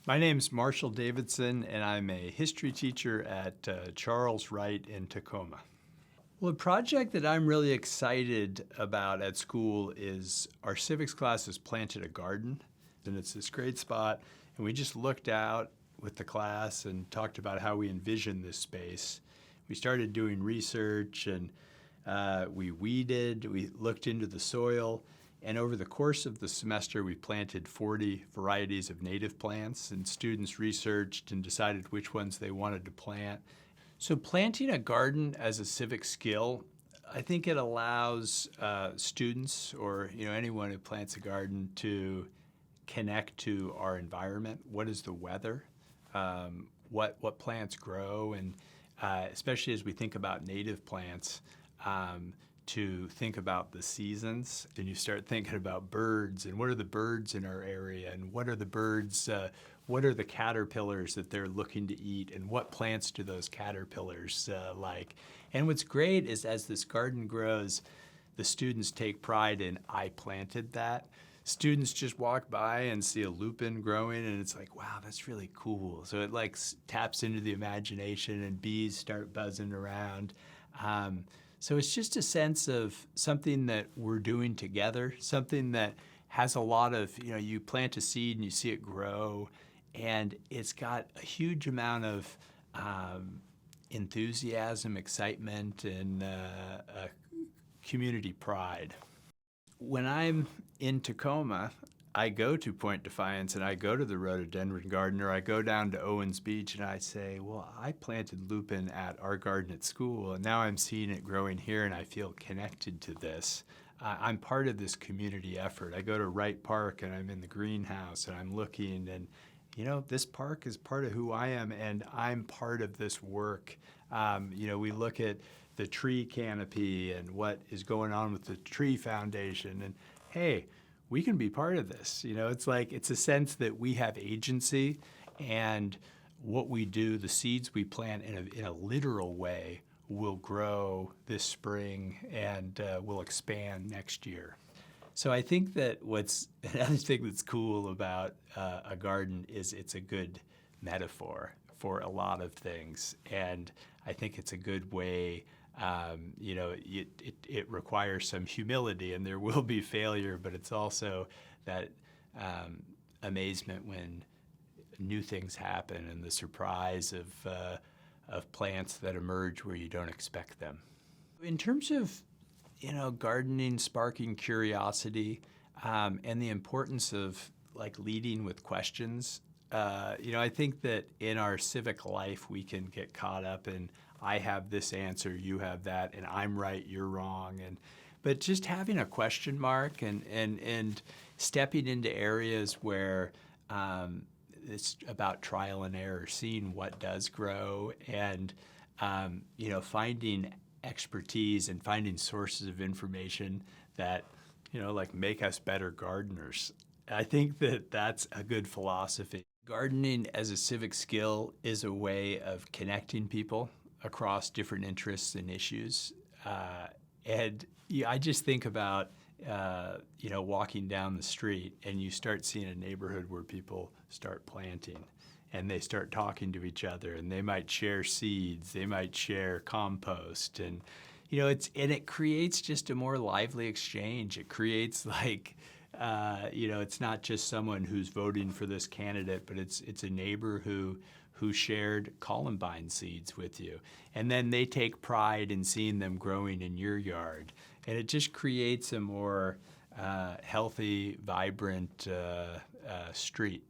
My name's Marshall Davidson, and I'm a history teacher at Charles Wright in Tacoma. Well, a project that I'm really excited about at school is our civics class has planted a garden, and it's this great spot. And we just looked out with the class and talked about how we envision this space. We started doing research, and we weeded, we looked into the soil, and over the course of the semester, we planted 40 varieties of native plants, and students researched and decided which ones they wanted to plant. So planting a garden as a civic skill, I think it allows students or anyone who plants a garden to connect to our environment. What is the weather? What plants grow? And especially as we think about native plants, to think about the seasons. And you start thinking about birds and what are the birds in our area and what are the birds, what are the caterpillars that they're looking to eat and what plants do those caterpillars like. And what's great is as this garden grows, the students take pride in, I planted that. Students just walk by and see a lupin growing and it's like, wow, that's really cool. So it like taps into the imagination and bees start buzzing around. So it's just a sense of something that we're doing together, something that has a lot of, you plant a seed and you see it grow, and it's got a huge amount of enthusiasm, excitement, and community pride. When I'm in Tacoma, I go to Point Defiance and I go to the rhododendron garden, or I go down to Owens Beach and I say, well, I planted lupin at our garden at school and now I'm seeing it growing here and I feel connected to this. I'm part of this community effort. I go to Wright Park and I'm in the greenhouse and I'm looking and this park is part of who I am and I'm part of this work. We look at the tree canopy and what is going on with the tree foundation and hey, we can be part of this. It's a sense that we have agency and what we do, the seeds we plant in a literal way will grow this spring and will expand next year. So I think that another thing that's cool about a garden is it's a good metaphor for a lot of things. And I think it's a good way it requires some humility and there will be failure, but it's also that amazement when new things happen and the surprise of plants that emerge where you don't expect them. In terms of, gardening, sparking curiosity, and the importance of leading with questions, I think that in our civic life we can get caught up in I have this answer, you have that, and I'm right, you're wrong. But just having a question mark and stepping into areas where it's about trial and error, seeing what does grow, and finding expertise and finding sources of information that make us better gardeners. I think that that's a good philosophy. Gardening as a civic skill is a way of connecting people across different interests and issues. I just think about, walking down the street and you start seeing a neighborhood where people start planting and they start talking to each other and they might share seeds, they might share compost, and it creates just a more lively exchange. It creates it's not just someone who's voting for this candidate, but it's a neighbor who shared columbine seeds with you. And then they take pride in seeing them growing in your yard. And it just creates a more healthy, vibrant street.